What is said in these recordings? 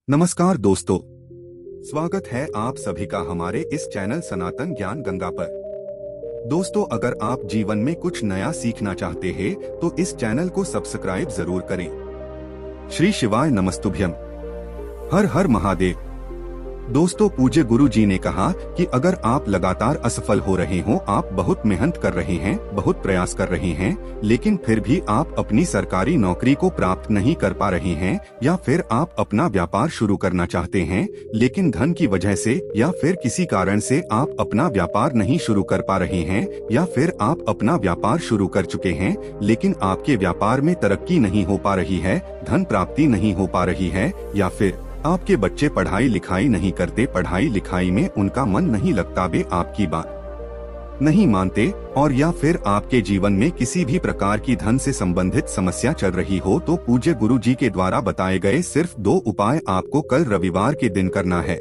नमस्कार दोस्तों, स्वागत है आप सभी का हमारे इस चैनल सनातन ज्ञान गंगा पर। दोस्तों, अगर आप जीवन में कुछ नया सीखना चाहते हैं तो इस चैनल को सब्सक्राइब जरूर करें। श्री शिवाय नमस्तुभ्यम। हर हर महादेव। दोस्तों, पूज्य गुरु जी ने कहा कि अगर आप लगातार असफल हो रहे हो, आप बहुत मेहनत कर रहे हैं, बहुत प्रयास कर रहे हैं, लेकिन फिर भी आप अपनी सरकारी नौकरी को प्राप्त नहीं कर पा रहे हैं, या फिर आप अपना व्यापार शुरू करना चाहते हैं लेकिन धन की वजह से या फिर किसी कारण से आप अपना व्यापार नहीं शुरू कर पा रहे हैं, या फिर आप अपना व्यापार शुरू कर चुके हैं लेकिन आपके व्यापार में तरक्की नहीं हो पा रही है, धन प्राप्ति नहीं हो पा रही है, या फिर आपके बच्चे पढ़ाई लिखाई नहीं करते, पढ़ाई लिखाई में उनका मन नहीं लगता, वे आपकी बात नहीं मानते, और या फिर आपके जीवन में किसी भी प्रकार की धन से संबंधित समस्या चल रही हो, तो पूज्य गुरु जी के द्वारा बताए गए सिर्फ 2 उपाय आपको कल रविवार के दिन करना है।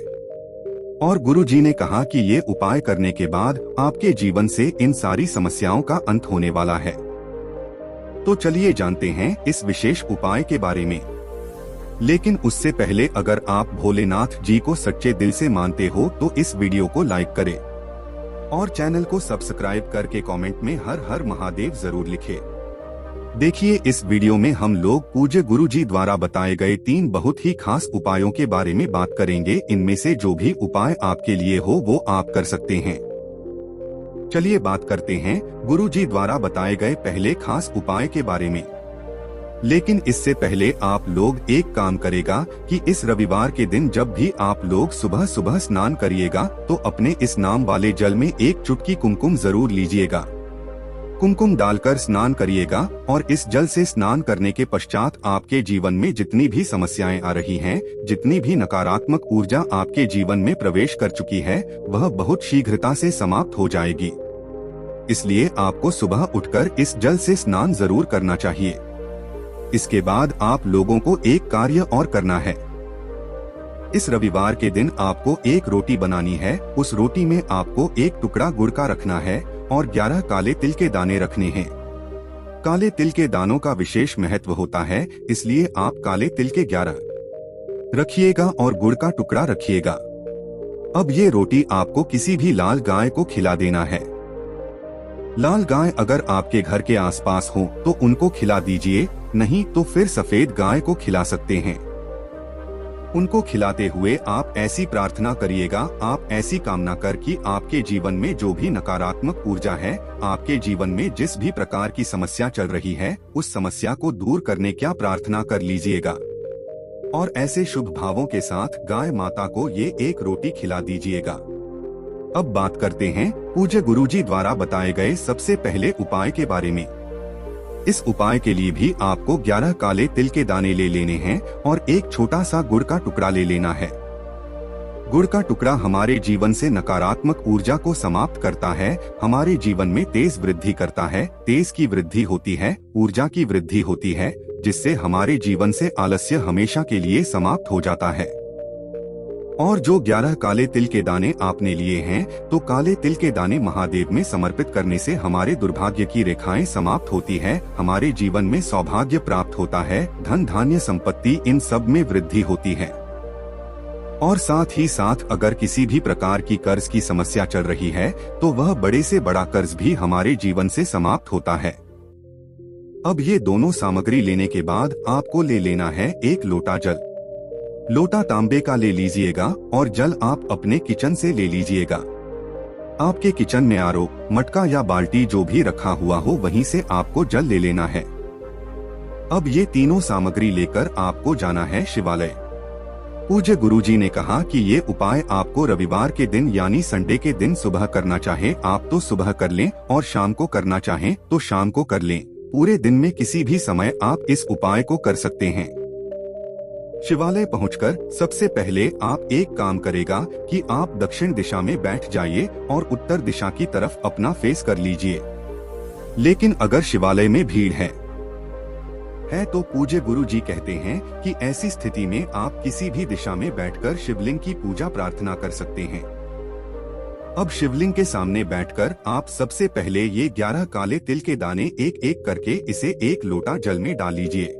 और गुरु जी ने कहा कि ये उपाय करने के बाद आपके जीवन से इन सारी समस्याओं का अंत होने वाला है। तो चलिए जानते हैं इस विशेष उपाय के बारे में। लेकिन उससे पहले अगर आप भोलेनाथ जी को सच्चे दिल से मानते हो तो इस वीडियो को लाइक करें और चैनल को सब्सक्राइब करके कमेंट में हर हर महादेव जरूर लिखें। देखिए, इस वीडियो में हम लोग पूज्य गुरु जी द्वारा बताए गए 3 बहुत ही खास उपायों के बारे में बात करेंगे। इनमें से जो भी उपाय आपके लिए हो वो आप कर सकते हैं। चलिए बात करते हैं गुरु जी द्वारा बताए गए पहले खास उपाय के बारे में। लेकिन इससे पहले आप लोग एक काम करेगा कि इस रविवार के दिन जब भी आप लोग सुबह सुबह स्नान करिएगा तो अपने इस नाम वाले जल में एक चुटकी कुमकुम जरूर लीजिएगा। कुमकुम डालकर स्नान करिएगा और इस जल से स्नान करने के पश्चात आपके जीवन में जितनी भी समस्याएं आ रही हैं, जितनी भी नकारात्मक ऊर्जा आपके जीवन में प्रवेश कर चुकी है, वह बहुत शीघ्रता से समाप्त हो जाएगी। इसलिए आपको सुबह उठकर इस जल से स्नान जरूर करना चाहिए। इसके बाद आप लोगों को एक कार्य और करना है। इस रविवार के दिन आपको एक रोटी बनानी है। उस रोटी में आपको एक टुकड़ा गुड़ का रखना है और 11 काले तिल के दाने रखने हैं। काले तिल के दानों का विशेष महत्व होता है, इसलिए आप काले तिल के 11 रखिएगा और गुड़ का टुकड़ा रखिएगा। अब ये रोटी आपको किसी भी लाल गाय को खिला देना है। लाल गाय अगर आपके घर के आसपास हो तो उनको खिला दीजिए, नहीं तो फिर सफेद गाय को खिला सकते हैं। उनको खिलाते हुए आप ऐसी प्रार्थना करिएगा, आप ऐसी कामना कर कि आपके जीवन में जो भी नकारात्मक ऊर्जा है, आपके जीवन में जिस भी प्रकार की समस्या चल रही है, उस समस्या को दूर करने क्या प्रार्थना कर लीजिएगा। और ऐसे शुभ भावों के साथ गाय माता को ये एक रोटी खिला दीजिएगा। अब बात करते हैं पूज्य गुरु जी द्वारा बताए गए सबसे पहले उपाय के बारे में। इस उपाय के लिए भी आपको 11 काले तिल के दाने ले लेने हैं और एक छोटा सा गुड़ का टुकड़ा ले लेना है। गुड़ का टुकड़ा हमारे जीवन से नकारात्मक ऊर्जा को समाप्त करता है, हमारे जीवन में तेज वृद्धि करता है। तेज की वृद्धि होती है, ऊर्जा की वृद्धि होती है, जिससे हमारे जीवन से आलस्य हमेशा के लिए समाप्त हो जाता है। और जो 11 काले तिल के दाने आपने लिए हैं, तो काले तिल के दाने महादेव में समर्पित करने से हमारे दुर्भाग्य की रेखाएं समाप्त होती है, हमारे जीवन में सौभाग्य प्राप्त होता है, धन धान्य संपत्ति इन सब में वृद्धि होती है। और साथ ही साथ अगर किसी भी प्रकार की कर्ज की समस्या चल रही है तो वह बड़े से बड़ा कर्ज भी हमारे जीवन से समाप्त होता है। अब ये दोनों सामग्री लेने के बाद आपको ले लेना है एक लोटा जल। लोटा तांबे का ले लीजिएगा और जल आप अपने किचन से ले लीजिएगा। आपके किचन में आरओ, मटका या बाल्टी जो भी रखा हुआ हो वहीं से आपको जल ले लेना है। अब ये तीनों सामग्री लेकर आपको जाना है शिवालय। पूज्य गुरुजी ने कहा कि ये उपाय आपको रविवार के दिन यानी संडे के दिन सुबह करना चाहे आप तो सुबह कर लें और शाम को करना चाहें तो शाम को कर लें। पूरे दिन में किसी भी समय आप इस उपाय को कर सकते हैं। शिवालय पहुंचकर सबसे पहले आप एक काम करेगा कि आप दक्षिण दिशा में बैठ जाइए और उत्तर दिशा की तरफ अपना फेस कर लीजिए। लेकिन अगर शिवालय में भीड़ है तो पूज्य गुरु जी कहते हैं कि ऐसी स्थिति में आप किसी भी दिशा में बैठकर शिवलिंग की पूजा प्रार्थना कर सकते हैं। अब शिवलिंग के सामने बैठकर आप सबसे पहले ये 11 काले तिल के दाने एक एक करके इसे एक लोटा जल में डाल लीजिए।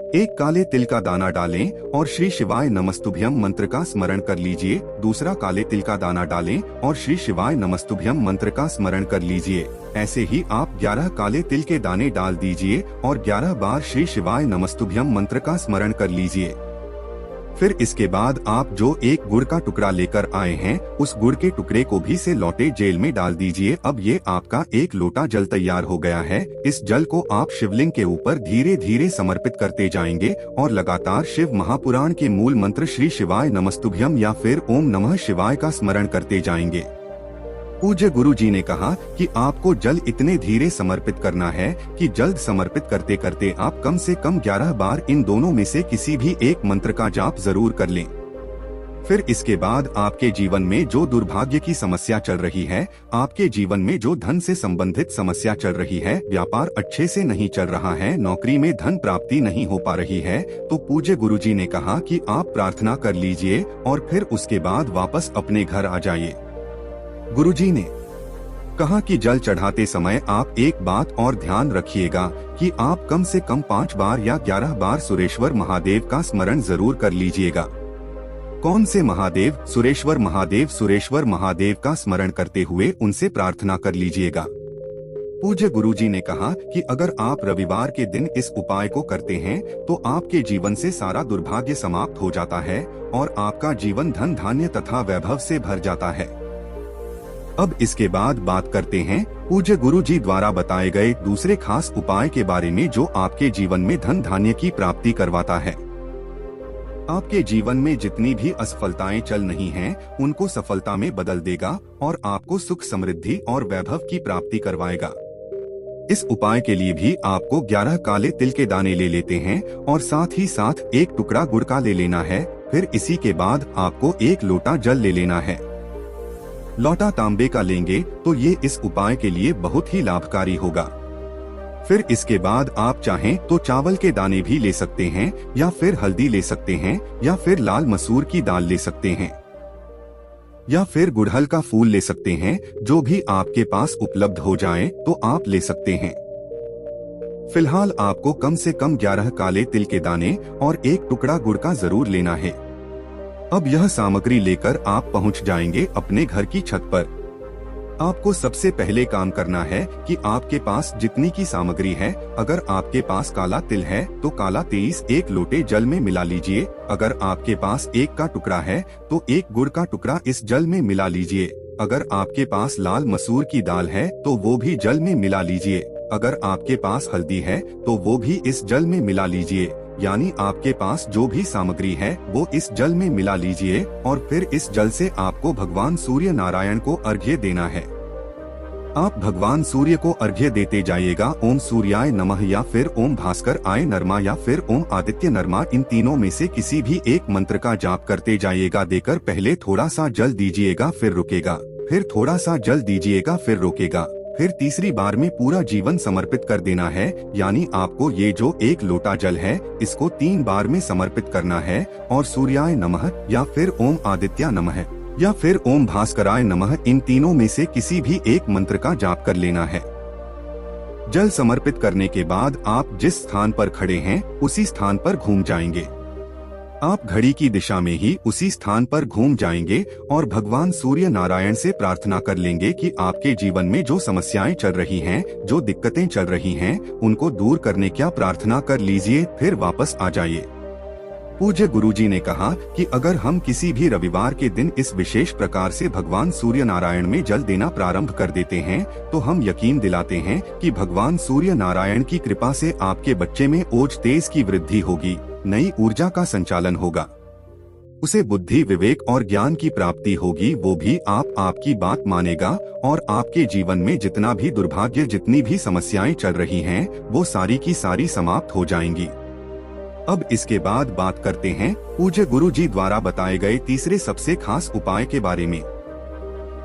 एक काले तिल का दाना डालें और श्री शिवाय नमस्तुभ्यम मंत्र का स्मरण कर लीजिए। दूसरा काले तिल का दाना डालें और श्री शिवाय नमस्तुभ्यम मंत्र का स्मरण कर लीजिए। ऐसे ही आप 11 काले तिल के दाने डाल दीजिए और 11 बार श्री शिवाय नमस्तुभ्यम मंत्र का स्मरण कर लीजिए। फिर इसके बाद आप जो एक गुड़ का टुकड़ा लेकर आए हैं, उस गुड़ के टुकड़े को भी से लौटे जेल में डाल दीजिए। अब ये आपका 1 लोटा जल तैयार हो गया है। इस जल को आप शिवलिंग के ऊपर धीरे धीरे समर्पित करते जाएंगे और लगातार शिव महापुराण के मूल मंत्र श्री शिवाय नमस्तुभ्यम या फिर ओम नमः शिवाय का स्मरण करते जाएंगे। पूज्य गुरु जी ने कहा कि आपको जल इतने धीरे समर्पित करना है कि जल्द समर्पित करते करते आप कम से कम 11 बार इन दोनों में से किसी भी एक मंत्र का जाप जरूर कर लें। फिर इसके बाद आपके जीवन में जो दुर्भाग्य की समस्या चल रही है, आपके जीवन में जो धन से संबंधित समस्या चल रही है, व्यापार अच्छे से नहीं चल रहा है, नौकरी में धन प्राप्ति नहीं हो पा रही है, तो पूज्य गुरु जी ने कहा कि आप प्रार्थना कर लीजिए और फिर उसके बाद वापस अपने घर आ जाइए। गुरुजी ने कहा कि जल चढ़ाते समय आप एक बात और ध्यान रखिएगा कि आप कम से कम 5 बार या 11 बार सुरेश्वर महादेव का स्मरण जरूर कर लीजिएगा। कौन से महादेव? सुरेश्वर महादेव। सुरेश्वर महादेव का स्मरण करते हुए उनसे प्रार्थना कर लीजिएगा। पूज्य गुरुजी ने कहा कि अगर आप रविवार के दिन इस उपाय को करते हैं तो आपके जीवन से सारा दुर्भाग्य समाप्त हो जाता है और आपका जीवन धन धान्य तथा वैभव से भर जाता है। अब इसके बाद बात करते हैं पूज्य गुरु जी द्वारा बताए गए दूसरे खास उपाय के बारे में जो आपके जीवन में धन धान्य की प्राप्ति करवाता है। आपके जीवन में जितनी भी असफलताएं चल रही हैं, उनको सफलता में बदल देगा और आपको सुख समृद्धि और वैभव की प्राप्ति करवाएगा। इस उपाय के लिए भी आपको 11 काले तिल के दाने ले लेते हैं और साथ ही साथ एक टुकड़ा गुड़ का ले लेना है। फिर इसी के बाद आपको 1 लोटा जल ले लेना है। लौटा तांबे का लेंगे तो ये इस उपाय के लिए बहुत ही लाभकारी होगा। फिर इसके बाद आप चाहें तो चावल के दाने भी ले सकते हैं या फिर हल्दी ले सकते हैं या फिर लाल मसूर की दाल ले सकते हैं या फिर गुड़हल का फूल ले सकते हैं। जो भी आपके पास उपलब्ध हो जाए तो आप ले सकते हैं। फिलहाल आपको कम से कम 11 काले तिल के दाने और 1 टुकड़ा गुड़ का जरूर लेना है। अब यह सामग्री लेकर आप पहुंच जाएंगे अपने घर की छत पर। आपको सबसे पहले काम करना है कि आपके पास जितनी की सामग्री है, अगर आपके पास काला तिल है तो काला तेल 1 लोटे जल में मिला लीजिए। अगर आपके पास 1 का टुकड़ा है तो 1 गुड़ का टुकड़ा इस जल में मिला लीजिए। अगर आपके पास लाल मसूर की दाल है तो वो भी जल में मिला लीजिए। अगर आपके पास हल्दी है तो वो भी इस जल में मिला लीजिए। यानी आपके पास जो भी सामग्री है वो इस जल में मिला लीजिए और फिर इस जल से आपको भगवान सूर्य नारायण को अर्घ्य देना है। आप भगवान सूर्य को अर्घ्य देते जाइएगा। ओम सूर्याय नमः या फिर ओम भास्कर आय नरमा या फिर ओम आदित्य नरमा, इन तीनों में से किसी भी एक मंत्र का जाप करते जाइएगा। देकर पहले थोड़ा सा जल दीजिएगा, फिर रुकेगा, फिर थोड़ा सा जल दीजिएगा, फिर रुकेगा, फिर तीसरी बार में पूरा जीवन समर्पित कर देना है। यानी आपको ये जो 1 लोटा जल है इसको 3 बार में समर्पित करना है और सूर्याय नमः या फिर ओम आदित्य नमः या फिर ओम भास्कराय नमः, इन तीनों में से किसी भी एक मंत्र का जाप कर लेना है। जल समर्पित करने के बाद आप जिस स्थान पर खड़े हैं उसी स्थान पर घूम जाएंगे। आप घड़ी की दिशा में ही उसी स्थान पर घूम जाएंगे और भगवान सूर्य नारायण से प्रार्थना कर लेंगे कि आपके जीवन में जो समस्याएं चल रही हैं, जो दिक्कतें चल रही हैं, उनको दूर करने की प्रार्थना कर लीजिए। फिर वापस आ जाइए। पूज्य गुरुजी ने कहा कि अगर हम किसी भी रविवार के दिन इस विशेष प्रकार से भगवान सूर्य नारायण में जल देना प्रारंभ कर देते हैं तो हम यकीन दिलाते हैं कि भगवान सूर्य नारायण की कृपा से आपके बच्चे में ओज तेज की वृद्धि होगी, नई ऊर्जा का संचालन होगा, उसे बुद्धि विवेक और ज्ञान की प्राप्ति होगी। वो भी आपकी बात मानेगा और आपके जीवन में जितना भी दुर्भाग्य, जितनी भी समस्याएं चल रही हैं, वो सारी की सारी समाप्त हो जाएंगी। अब इसके बाद बात करते हैं पूज्य गुरु जी द्वारा बताए गए तीसरे सबसे खास उपाय के बारे में।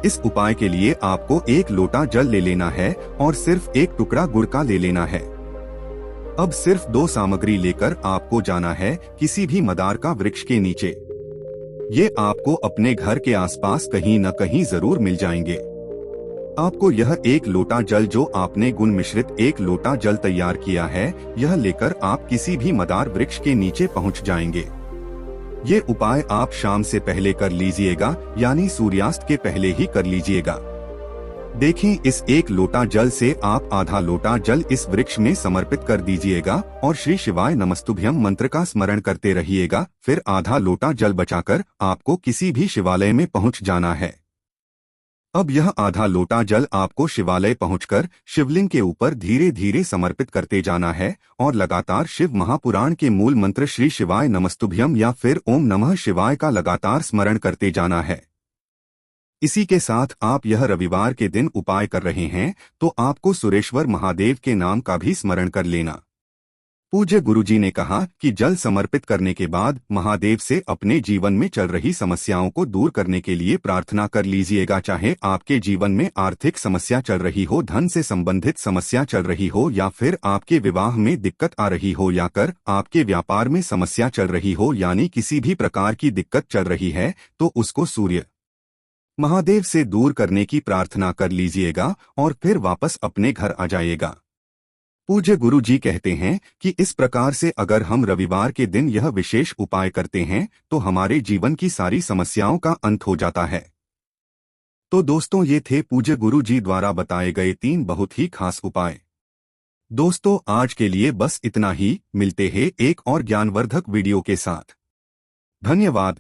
इस उपाय के लिए आपको 1 लोटा जल ले लेना है और सिर्फ 1 टुकड़ा गुड़ का ले लेना है। अब सिर्फ 2 सामग्री लेकर आपको जाना है किसी भी मदार का वृक्ष के नीचे। ये आपको अपने घर के आसपास कहीं न कहीं जरूर मिल जाएंगे। आपको यह एक लोटा जल जो आपने गुण मिश्रित एक लोटा जल तैयार किया है, यह लेकर आप किसी भी मदार वृक्ष के नीचे पहुंच जाएंगे। ये उपाय आप शाम से पहले कर लीजिएगा, यानी सूर्यास्त के पहले ही कर लीजिएगा। देखें, इस एक लोटा जल से आप आधा लोटा जल इस वृक्ष में समर्पित कर दीजिएगा और श्री शिवाय नमस्तुभ्यम मंत्र का स्मरण करते रहिएगा। फिर आधा लोटा जल बचाकर आपको किसी भी शिवालय में पहुंच जाना है। अब यह आधा लोटा जल आपको शिवालय पहुंचकर शिवलिंग के ऊपर धीरे धीरे समर्पित करते जाना है और लगातार शिव महापुराण के मूल मंत्र श्री शिवाय नमस्तुभ्यम या फिर ओम नमः शिवाय का लगातार स्मरण करते जाना है। इसी के साथ आप यह रविवार के दिन उपाय कर रहे हैं तो आपको सुरेश्वर महादेव के नाम का भी स्मरण कर लेना। पूज्य गुरुजी ने कहा कि जल समर्पित करने के बाद महादेव से अपने जीवन में चल रही समस्याओं को दूर करने के लिए प्रार्थना कर लीजिएगा। चाहे आपके जीवन में आर्थिक समस्या चल रही हो, धन से संबंधित समस्या चल रही हो, या फिर आपके विवाह में दिक्कत आ रही हो, या कर आपके व्यापार में समस्या चल रही हो, यानी किसी भी प्रकार की दिक्कत चल रही है, तो उसको सूर्य महादेव से दूर करने की प्रार्थना कर लीजिएगा और फिर वापस अपने घर आ जाइएगा। पूज्य गुरु जी कहते हैं कि इस प्रकार से अगर हम रविवार के दिन यह विशेष उपाय करते हैं तो हमारे जीवन की सारी समस्याओं का अंत हो जाता है। तो दोस्तों, ये थे पूज्य गुरु जी द्वारा बताए गए 3 बहुत ही खास उपाय। दोस्तों, आज के लिए बस इतना ही। मिलते हैं एक और ज्ञानवर्धक वीडियो के साथ। धन्यवाद।